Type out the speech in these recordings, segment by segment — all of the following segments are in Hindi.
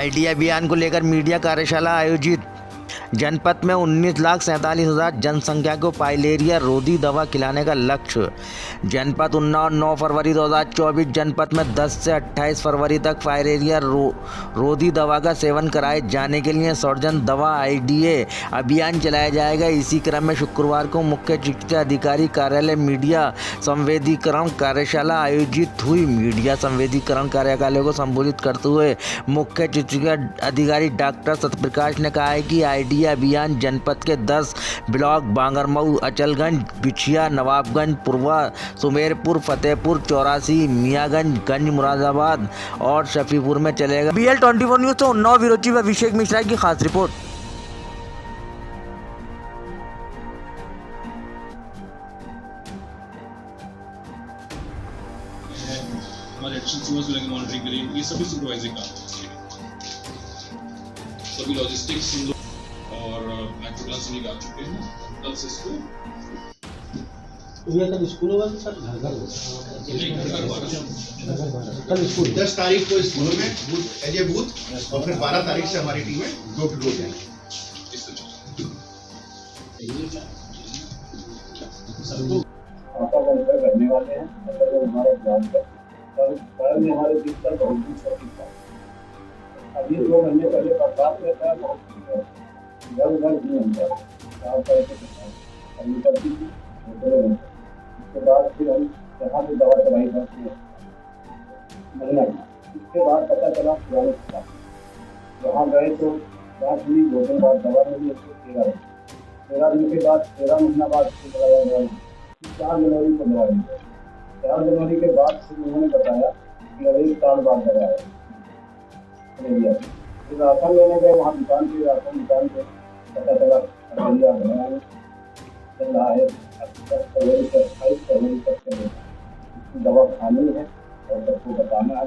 आइडिया अभियान को लेकर मीडिया कार्यशाला आयोजित। जनपद में 19,47,000 जनसंख्या को फाइलेरिया रोधी दवा खिलाने का लक्ष्य। जनपद उन्नाव 9 फरवरी 2024। जनपद में 10 से 28 फरवरी तक फाइलेरिया रोधी दवा का सेवन कराए जाने के लिए सर्जन दवा आइडिया अभियान चलाया जाएगा। इसी क्रम में शुक्रवार को मुख्य चिकित्सा अधिकारी कार्यालय मीडिया संवेदीकरण कार्यशाला आयोजित हुई। मीडिया संवेदीकरण कार्यशाला को संबोधित करते हुए मुख्य चिकित्सा अधिकारी डॉक्टर सत्यप्रकाश ने कहा है कि आइडिया अभियान जनपद के 10 ब्लॉक बांगरमऊ, अचलगंज, बिछिया, नवाबगंज, पुरवा, सुमेरपुर, फतेहपुर, चौरासी, मियागंज, गंज, मुरादाबाद और शफीपुर में चलेगा। BL24 न्यूज़ से उन्नाव विरोची व अभिषेक मिश्रा की खास रिपोर्ट। हमारे एक्शन सुबह से मॉनिटरिंग करें, ये सभी सुपरवाइजरी काम सभी लॉजिस्टिक्स हम लोग और मेट्रो क्लास भी आ चुके हैं। कल से स्कूल कल स्कूल होगा सर, घर कल स्कूल 10 तारीख को स्कूलों में बूथ एज ए बूथ और फिर 12 तारीख से हमारी टीमें डोर टू डोर जाएंगी। करने वाले हैं हमारा प्लान है। कल में हमारे बीच का बहुत कुछ था। अभी 2 महीने पहले बरसात में था, बहुत घर नहीं होता अभी करती थी। उसके बाद फिर हम यहाँ पे दवा चलाई करते हैं महीना। इसके बाद पता चला पुराने वहाँ गए तो बात हुई, 2 दिन बाद दवा मिली। उसको 13 दिन के बाद 13 महीना बाद फिर दवा गया। 4 जनवरी को दवा दी। 4 जनवरी के बाद फिर उन्होंने बताया कि अब 1 साल बाद दवा है। फिर राशन लेने गए वहाँ दुकान पे, राशन दुकान पे पता चला चल रहा है 28 फरवरी तक चलेगा। दवा खानी है और सबको बताना है।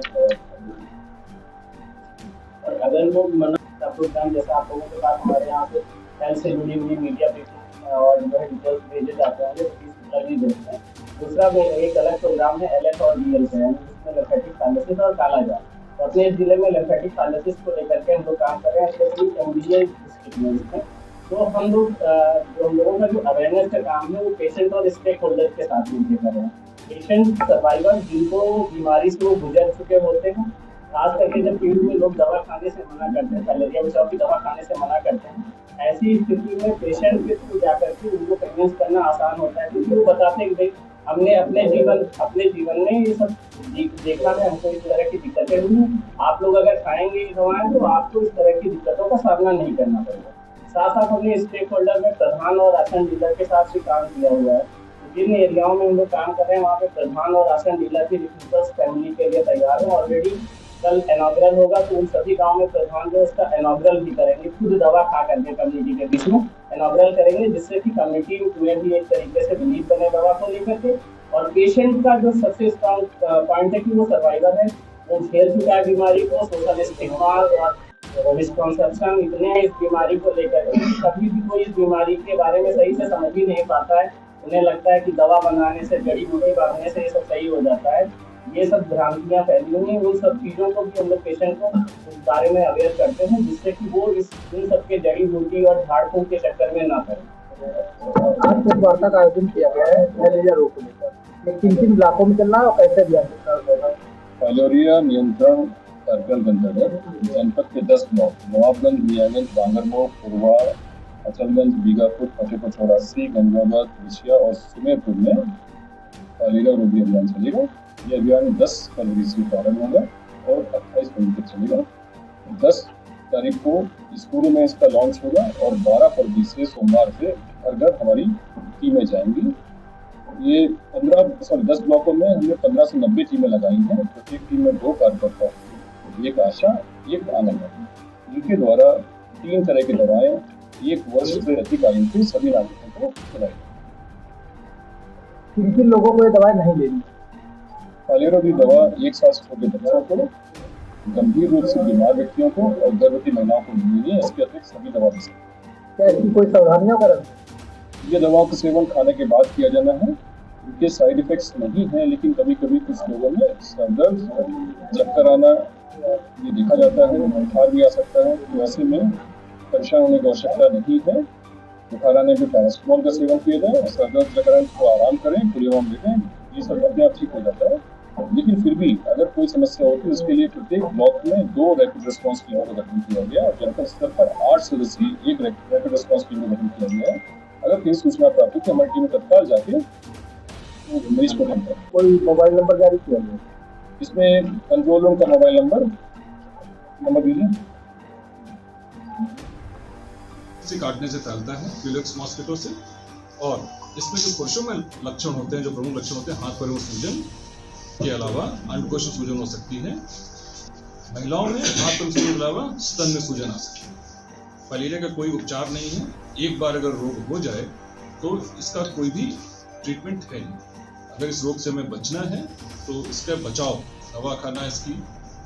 और अगर लोग मना प्रोग्राम जैसा आप लोगों के पास हमारे यहाँ से हेल्थ से जुड़ी हुई मीडिया पे और जो है डिटेल्स भेजे जाते हैं, तो नहीं भेजते हैं। दूसरा एक अलग प्रोग्राम है LF और DL का, यानी जिसमें लिम्फेटिक पैरालिसिस और कालाजार। तो अपने जिले में लिम्फेटिक पैरालिसिस को लेकर के हम लोग काम कर रहे हैं, स्पेशली MDA डिस्ट्रिक्ट में। तो हम लोगों का जो अवेयरनेस का काम है वो पेशेंट और स्टेक होल्डर के साथ मिलकर कर रहे हैं। पेशेंट सर्वाइवर जिनको बीमारी से वो गुजर चुके होते हैं, खास करके जब पीढ़ी में लोग दवा खाने से मना करते हैं, फाइलेरिया बचाव की दवा खाने से मना करते हैं, ऐसी स्थिति में पेशेंट के थ्रू जाकर के उनको कन्विंस करना आसान होता है, क्योंकि वो बताते हैं कि भाई हमने अपने जीवन में ये सब देखा है, हमको इस तरह की दिक्कतें हुई। आप लोग अगर खाएंगे ये दवाएं तो आपको इस तरह की दिक्कतों का सामना नहीं करना पड़ेगा। साथ साथ हमने स्टेक होल्डर में प्रधान और राशन डीलर के साथ भी काम किया हुआ है। जिन एरियाओं में हम लोग काम कर रहे हैं वहाँ पे प्रधान और राशन डीलर की रिक्रूटर्स फैमिली के लिए तैयार है। ऑलरेडी कल इनॉग्रल होगा, तो उन सभी गाँव में प्रधान जो उसका इनॉग्रल भी करेंगे, खुद दवा खा करके कम्युनिटी के बीच में इनॉग्रल करेंगे, जिससे कि कम्युनिटी में भी एक तरीके से बिलीव बने दवा को लेकर के। और पेशेंट का जो सबसे स्ट्रॉन्ग पॉइंट है कि वो सर्वाइवर है, वो झेल चुका है बीमारी को। सोशल स्टिग्मा और मिसकॉन्सेप्शन इतने हैं इस बीमारी को लेकर के, कभी भी कोई इस बीमारी के बारे में सही से समझ ही नहीं पाता है। उन्हें लगता है कि दवा बनाने से, जड़ी बूटी बांधने से ये सब सही हो जाता है। ये सब भ्रांतियाँ फैली हुई हैं। उन सब चीज़ों को भी हम लोग पेशेंट को इस बारे में अवेयर करते हैं, जिससे कि वो इन सब के जड़ी बूटी और झाड़ फूंक के चक्कर में ना करें। आज इस वार्ता का आयोजन किया गया है फाइलेरिया रोग को लेकर। किन इलाकों में चलना है और कैसे अभियान होगा? फाइलेरिया नियंत्रण कार्यक्रम के अंतर्गत जनपद के 10 ब्लॉक नवाबगंज, मियागंज, बांगरमऊ, पुरवा, अचलगंज, बीघापुर, फतेहपुर, चौरासी, गंजाबाद, बिछिया और सुमेरपुर में फाइलेरिया रोधी अभियान चलेगा। ये अभियान 10 फरवरी से प्रारंभ होगा और 28 फरवरी तक चलेगा। 10 तारीख को स्कूलों में इसका लॉन्च होगा और 12 फरवरी से सोमवार से हर घर हमारी टीमें जाएंगी। ये 10 ब्लॉकों में हमने 15 से 90 टीमें लगाई हैं। प्रत्येक टीम में 2 कार्यकर्ता, एक आशा, एक आंगनबाड़ी, जिनके द्वारा 3 तरह की दवाएं 1 वर्ष से अधिक आयु के सभी नागरिकों को खिलाई। किन लोगों को ये दवाएं नहीं लेनी? फाइलेरिया की दवा 1 साल से छोटे बच्चों को, गंभीर रूप से बीमार व्यक्तियों को और गर्भवती महिलाओं को लेनी है। इसके अतिरिक्त सभी दवा दे सकते हैं। क्या इसकी कोई सावधानियां करें? ये दवाओं का सेवन खाने के बाद किया जाना है। इनके साइड इफेक्ट्स नहीं हैं, लेकिन कभी कभी कुछ लोगों में सर दर्द, चक्कर आना, ये देखा जाता है, बुखार भी आ सकता है, तो ऐसे में परेशान होने की आवश्यकता नहीं है। बुखार आने पे पैरासिटामोल का सेवन किया जाए, सर दर्द लग रहा है तो आराम करें, खुली हवा में लेटें, ये सब अपने आप ठीक हो जाता है। लेकिन फिर भी अगर कोई समस्या होती है, उसके लिए प्रत्येक ब्लॉक में 2 रैपिड रिस्पांस टीमों का गठन किया गया और जनपद स्तर पर 8 सदस्यीय एक रैपिड रिस्पांस टीम का गठन किया गया है। अगर कहीं सूचना प्राप्त हो तो हमारी टीम तत्काल जाके मरीज को अटेंड करें। कोई मोबाइल नंबर जारी किया गया? इसमें कंट्रोल रूम का मोबाइल नंबर दीजिए। से काटने से फैलता है क्यूलेक्स मॉस्किटो से, और इसमें जो पुरुषों में लक्षण होते हैं, जो प्रमुख लक्षण होते हैं, हाथ पैरों में सूजन के अलावा अंडकोश में सूजन हो सकती है। महिलाओं में हाथ पैरों में सूजन के अलावा स्तन में सूजन आ सकती है। फाइलेरिया का कोई उपचार नहीं है। एक बार अगर रोग हो जाए तो इसका कोई भी ट्रीटमेंट है नहीं। अगर इस रोग से हमें बचना है तो इसका बचाव, दवा खाना, इसकी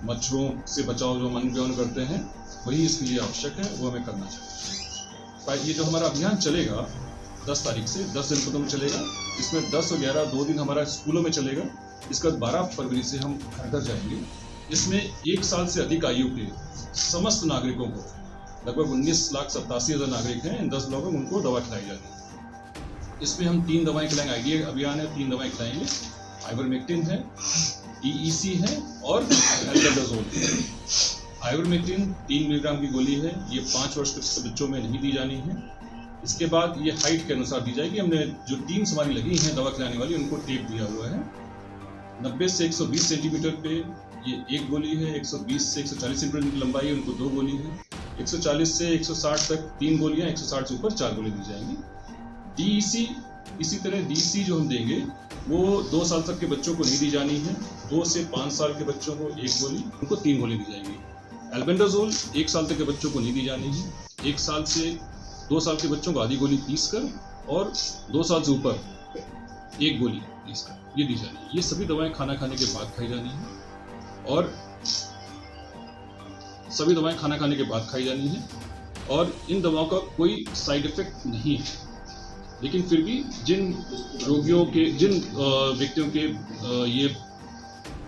मच्छरों से बचाव जो मन व्यान करते हैं वही इसके लिए आवश्यक है, वो हमें करना चाहिए। ये जो हमारा अभियान चलेगा 10 तारीख से 10 जनपदों में चलेगा, इसमें 10 और 11 2 दिन हमारा स्कूलों में चलेगा। इसका 12 फरवरी से हम घर घर जाएंगे। इसमें 1 साल से अधिक आयु के समस्त नागरिकों को, लगभग 19,87,000 नागरिक हैं इन 10 ब्लॉकों में, उनको दवा खिलाई जाती है। इसमें हम 3 दवाएं खिलाएंगे। आइडिया अभियान है, 3 दवाएं खिलाएंगे। आइवरमेक्टिन है, EEC है और एल्बेंडाजोल है। आइवरमेक्टिन 3 मिलीग्राम की गोली है, ये 5 वर्ष तक के बच्चों में नहीं दी जानी है। इसके बाद ये हाइट के अनुसार दी जाएगी। हमने जो टीम्स हमारी लगी हैं दवा खिलाने वाली, उनको टेप दिया हुआ है। 90 से 120 सेंटीमीटर पे ये 1 गोली है, 120 से 140 सेंटीमीटर की लंबाई है, उनको 2 गोली है। 140 से 160 तक 3 गोलियां, 160 से ऊपर 4 गोली दी जाएंगी। DEC, इसी तरह DEC जो हम देंगे वो 2 साल तक के बच्चों को नहीं दी जानी है। 2 से 5 साल के बच्चों को 1 गोली, उनको 3 गोली दी जाएंगी। एल्बेंडाजोल 1 साल तक के बच्चों को नहीं दी जानी है। 1 साल से 2 साल के बच्चों को आधी गोली पीस कर, और 2 साल से ऊपर 1 गोली पीस कर ये दी जानी है। ये सभी दवाएं खाना खाने के बाद खाई जानी है, और सभी दवाएं खाना खाने के बाद खाई जानी है, और इन दवाओं का कोई साइड इफेक्ट नहीं है। लेकिन फिर भी जिन रोगियों के, जिन व्यक्तियों के ये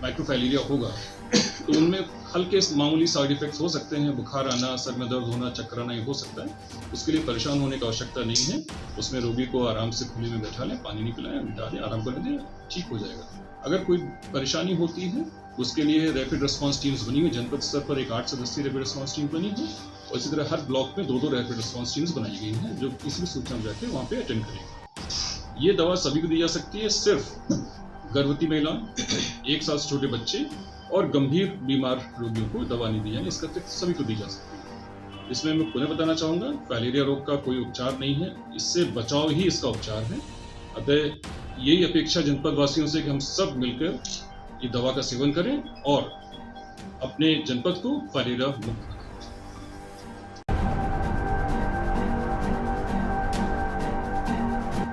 माइक्रोफाइलेरिया होगा तो उनमें हल्के मामूली साइड इफेक्ट्स हो सकते हैं। बुखार आना, सर में दर्द होना, चक्कर आना, ये हो सकता है। उसके लिए परेशान होने की आवश्यकता नहीं है। उसमें रोगी को आराम से खुले में बैठा लें, पानी नहीं पिलाएं, बिठा दें, आराम करने दें, ठीक हो जाएगा। अगर कोई परेशानी होती है उसके लिए रैपिड रिस्पांस टीम्स बनी हुई। जनपद स्तर पर एक 8 सदस्यीय रैपिड रिस्पांस टीम बनी है, और इसी तरह हर ब्लॉक में 2-2 रैपिड रिस्पांस टीम्स बनाई गई हैं, जो किसी भी सूचना में जाके वहाँ पे अटेंड करेंगे। ये दवा सभी को दी जा सकती है, सिर्फ गर्भवती महिला, 1 साल से छोटे बच्चे और गंभीर बीमार रोगियों को दवा नहीं दी जाएगी। इसका अतिरिक्त सभी को दी जा सकती है। इसमें मैं पुनः बताना चाहूँगा, फाइलेरिया रोग का कोई उपचार नहीं है, इससे बचाव ही इसका उपचार है। अतः यही अपेक्षा जनपद वासियों से कि हम सब मिलकर ये दवा का सेवन करें और अपने जनपद को फाइलेरिया मुक्त